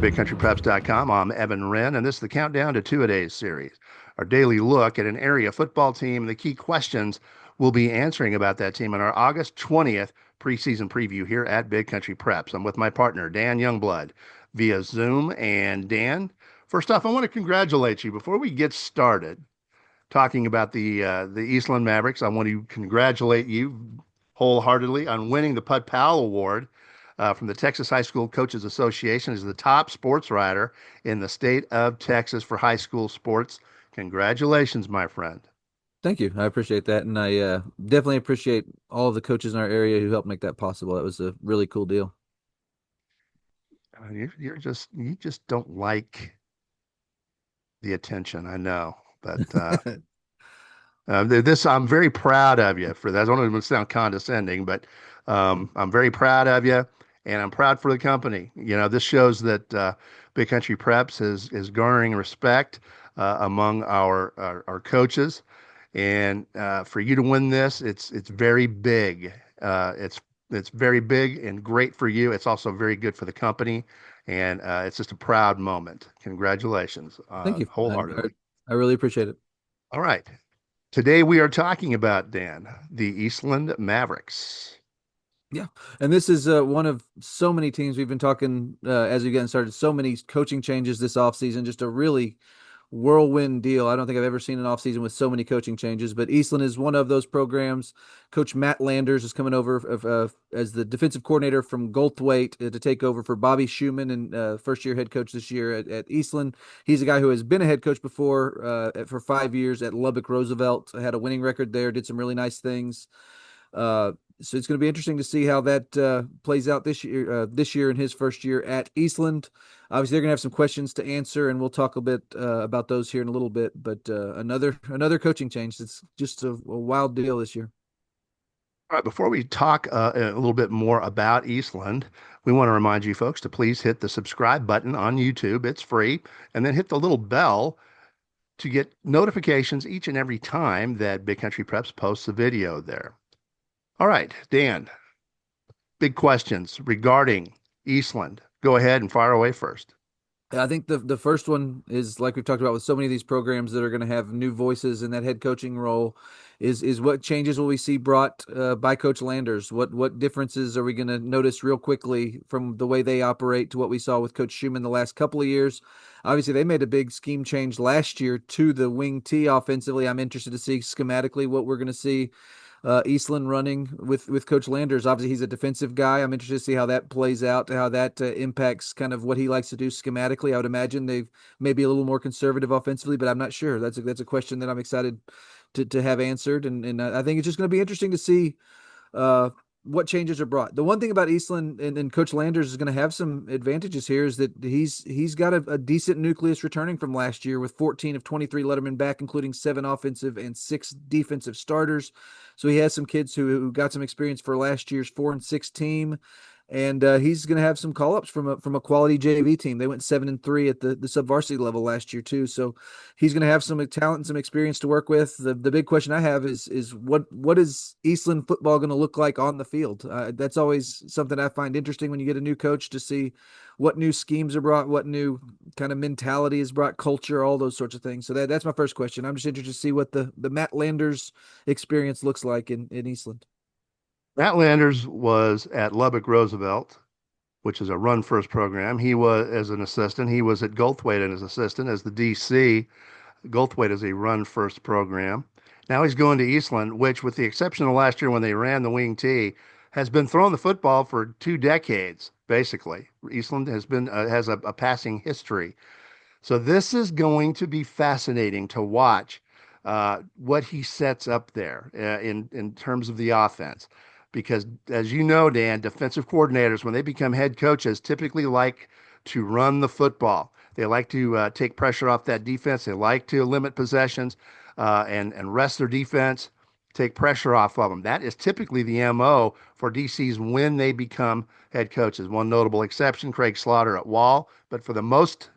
BigCountryPreps.com. I'm Evan Wren, and this is the Countdown to Two-A-Days series, our daily look at an area football team and the key questions we'll be answering about that team in our August 20th preseason preview here at Big Country Preps. I'm with my partner, Dan Youngblood, via Zoom. And Dan, first off, I want to congratulate you. Before we get started talking about the Eastland Mavericks, I want to congratulate you wholeheartedly on winning the Pud Powell Award from the Texas High School Coaches Association as the top sports writer in the state of Texas for high school sports. Congratulations, my friend. Thank you. I appreciate that. And I definitely appreciate all of the coaches in our area who helped make that possible. That was a really cool deal. You just don't like the attention, I know, but this I'm very proud of you for that. I don't want to sound condescending, but I'm very proud of you, and I'm proud for the company. This shows that Big Country Preps is garnering respect among our coaches, and for you to win this, it's very big. It's very big and great for you. It's also very good for the company, and it's just a proud moment. Congratulations, Thank you. wholeheartedly. I really appreciate it. All right. Today we are talking about, Dan, the Eastland Mavericks. Yeah. And this is one of so many teams we've been talking as we get started, so many coaching changes this offseason, just a really whirlwind deal. I don't think I've ever seen an offseason with so many coaching changes, but Eastland is one of those programs. Coach Matt Landers is coming over as the defensive coordinator from Goldthwait to take over for Bobby Schumann and first-year head coach this year at Eastland. He's a guy who has been a head coach before for 5 years at Lubbock Roosevelt, had a winning record there, did some really nice things. So it's going to be interesting to see how that plays out this year in his first year at Eastland. Obviously, they're going to have some questions to answer, and we'll talk a bit about those here in a little bit. But another coaching change. It's just a wild deal this year. All right, before we talk a little bit more about Eastland, we want to remind you folks to please hit the subscribe button on YouTube. It's free. And then hit the little bell to get notifications each and every time that Big Country Preps posts a video there. All right, Dan, big questions regarding Eastland. Go ahead and fire away first. I think the first one is like we've talked about with so many of these programs that are going to have new voices in that head coaching role is what changes will we see brought by Coach Landers? What differences are we going to notice real quickly from the way they operate to what we saw with Coach Schumann the last couple of years? Obviously, they made a big scheme change last year to the wing T offensively. I'm interested to see schematically what we're going to see Eastland running with Coach Landers. Obviously, he's a defensive guy. I'm interested to see how that plays out, how that impacts kind of what he likes to do schematically. I would imagine they may be a little more conservative offensively, but I'm not sure. That's a question that I'm excited to have answered, and I think it's just going to be interesting to see uh, what changes are brought. The one thing about Eastland and Coach Landers is going to have some advantages here is that he's got a decent nucleus returning from last year with 14 of 23 Letterman back, including 7 offensive and 6 defensive starters. So he has some kids who got some experience for last year's 4-6 team. And he's going to have some call-ups from a quality JV team. They went 7-3 at the sub-varsity level last year too. So he's going to have some talent and some experience to work with. The big question I have is what is Eastland football going to look like on the field? That's always something I find interesting when you get a new coach to see what new schemes are brought, what new kind of mentality is brought, culture, all those sorts of things. So that's my first question. I'm just interested to see what the Matt Landers experience looks like in Eastland. Matt Landers was at Lubbock Roosevelt, which is a run first program. He was as an assistant. He was at Goldthwait as an assistant as the DC. Goldthwait is a run first program. Now he's going to Eastland, which, with the exception of last year when they ran the wing T, has been throwing the football for 2 decades, basically. Eastland has a passing history. So this is going to be fascinating to watch what he sets up there in terms of the offense. Because as you know, Dan, defensive coordinators, when they become head coaches, typically like to run the football. They like to take pressure off that defense. They like to limit possessions and rest their defense, take pressure off of them. That is typically the MO for DCs when they become head coaches. One notable exception, Craig Slaughter at Wall, but for the most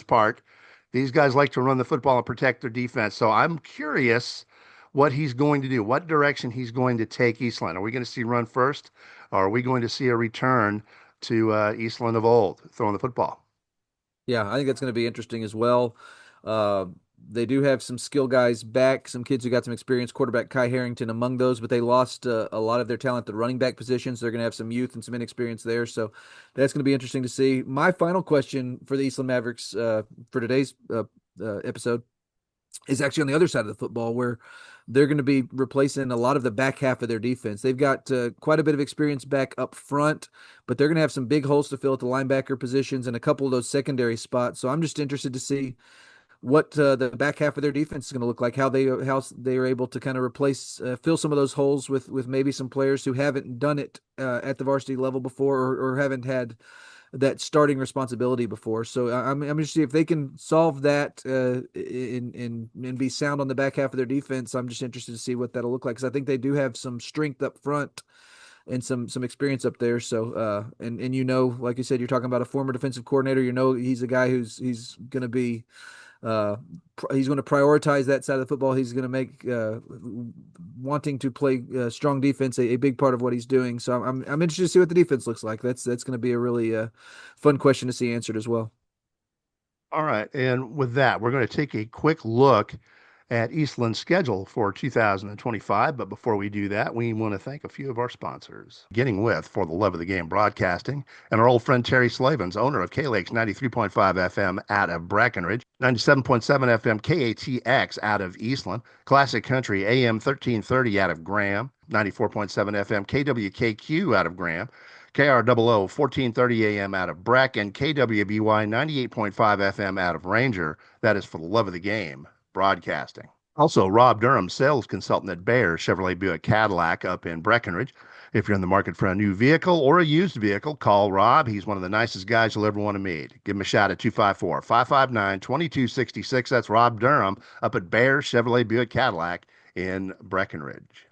part, these guys like to run the football and protect their defense. So I'm curious what he's going to do, what direction he's going to take Eastland. Are we going to see run first, or are we going to see a return to Eastland of old, throwing the football? Yeah, I think that's going to be interesting as well. Uh, they do have some skill guys back, some kids who got some experience. Quarterback Kai Harrington among those, but they lost a lot of their talent at the running back positions. They're going to have some youth and some inexperience there, so that's going to be interesting to see. My final question for the Eastland Mavericks for today's episode is actually on the other side of the football, where they're going to be replacing a lot of the back half of their defense. They've got quite a bit of experience back up front, but they're going to have some big holes to fill at the linebacker positions and a couple of those secondary spots. So I'm just interested to see what the back half of their defense is going to look like, how they are able to kind of replace, fill some of those holes with maybe some players who haven't done it at the varsity level before, or haven't had that starting responsibility before. So I'm interested if they can solve that and be sound on the back half of their defense. I'm just interested to see what that'll look like, because I think they do have some strength up front and some experience up there. So and like you said, you're talking about a former defensive coordinator. He's a guy he's going to be he's going to prioritize that side of the football. He's going to make wanting to play strong defense a big part of what he's doing. So I'm interested to see what the defense looks like. That's going to be a really fun question to see answered as well. All right. And with that, we're going to take a quick look at Eastland's schedule for 2025. But before we do that, we want to thank a few of our sponsors, beginning with For the Love of the Game Broadcasting and our old friend Terry Slavens, owner of K-Lakes 93.5 FM out of Brackenridge, 97.7 FM KATX out of Eastland, Classic Country AM 1330 out of Graham, 94.7 FM KWKQ out of Graham, KROO 1430 AM out of Breck, and KWBY 98.5 FM out of Ranger. That is For the Love of the Game Broadcasting. Also, Rob Durham, sales consultant at Bear Chevrolet Buick Cadillac up in Breckenridge. If you're in the market for a new vehicle or a used vehicle, call Rob. He's one of the nicest guys you'll ever want to meet. Give him a shout at 254 559 2266. That's Rob Durham up at Bear Chevrolet Buick Cadillac in Breckenridge.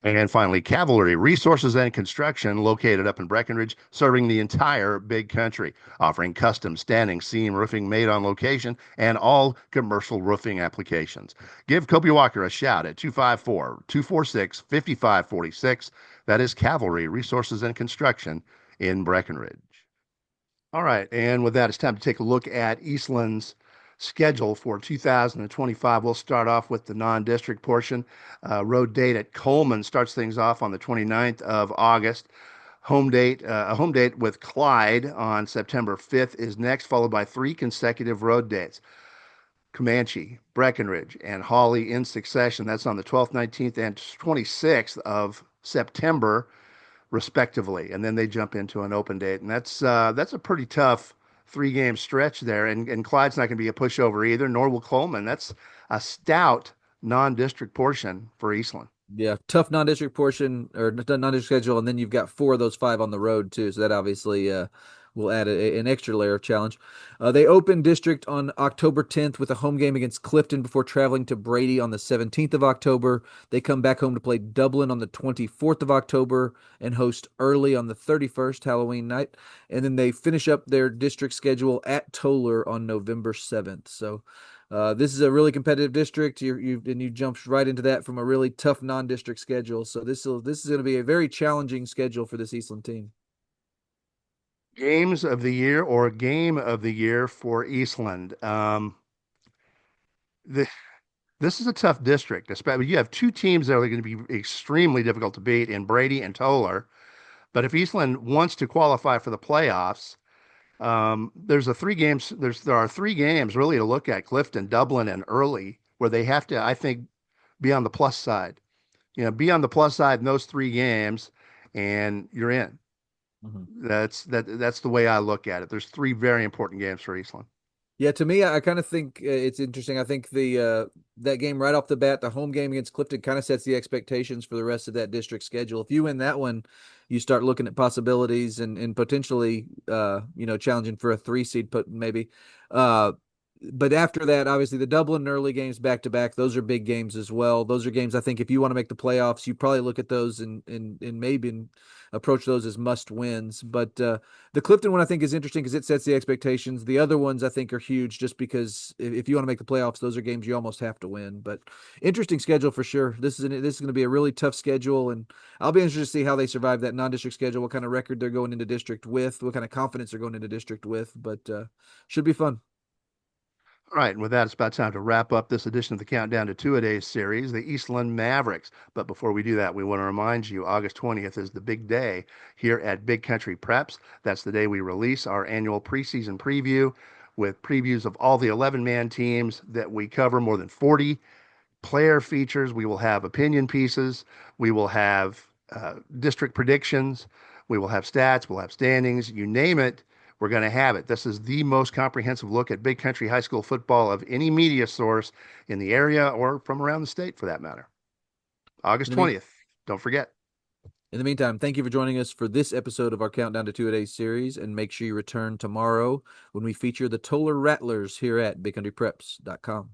And finally, Cavalry Resources and Construction, located up in Breckenridge, serving the entire big country, offering custom standing seam roofing made on location and all commercial roofing applications. Give Kobe Walker a shout at 254 246 5546. That is Cavalry Resources and Construction in Breckenridge. All right, and with that, it's time to take a look at Eastland's schedule for 2025. We'll start off with the non-district portion. Road date at Coleman starts things off on the 29th of August. A home date with Clyde on September 5th is next, followed by three consecutive road dates. Comanche, Breckenridge, and Hawley in succession. That's on the 12th, 19th, and 26th of September, respectively, and then they jump into an open date, and that's a pretty tough three-game stretch there. And Clyde's not going to be a pushover either, nor will Coleman. That's a stout non-district portion for Eastland. Yeah, tough non-district portion or non-district schedule, and then you've got four of those five on the road too. So that obviously will add an extra layer of challenge. They open district on October 10th with a home game against Clifton before traveling to Brady on the 17th of October. They come back home to play Dublin on the 24th of October and host Early on the 31st, Halloween night. And then they finish up their district schedule at Toller on November 7th. So this is a really competitive district. You jumped right into that from a really tough non-district schedule. So this is going to be a very challenging schedule for this Eastland team. Games of the year or game of the year for Eastland. The, this is a tough district, especially you have two teams that are going to be extremely difficult to beat in Brady and Toller. But if Eastland wants to qualify for the playoffs, there are three games really to look at: Clifton, Dublin, and Early, where they have to, I think, be on the plus side. Be on the plus side in those three games, and you're in. Mhm. That's the way I look at it. There's three very important games for Eastland. Yeah, to me, I kind of think it's interesting. I think the that game right off the bat, the home game against Clifton, kind of sets the expectations for the rest of that district schedule. If you win that one, you start looking at possibilities and potentially challenging for a three seed, put maybe. Uh, but after that, obviously the Dublin early games back to back, those are big games as well. Those are games I think if you want to make the playoffs, you probably look at those and maybe approach those as must wins. But the Clifton one I think is interesting because it sets the expectations. The other ones I think are huge just because if you want to make the playoffs, those are games you almost have to win. But interesting schedule for sure. This is going to be a really tough schedule, and I'll be interested to see how they survive that non-district schedule, what kind of record they're going into district with, what kind of confidence they're going into district with. But should be fun. All right, and with that, it's about time to wrap up this edition of the Countdown to Two-A-Days series, the Eastland Mavericks. But before we do that, we want to remind you August 20th is the big day here at Big Country Preps. That's the day we release our annual preseason preview with previews of all the 11-man teams that we cover, more than 40 player features. We will have opinion pieces. We will have district predictions. We will have stats. We'll have standings. You name it, we're going to have it. This is the most comprehensive look at big country high school football of any media source in the area or from around the state for that matter. In August the mean, 20th. Don't forget. in the meantime, thank you for joining us for this episode of our Countdown to Two-A-Days series, and make sure you return tomorrow when we feature the Toller Rattlers here at BigCountryPreps.com.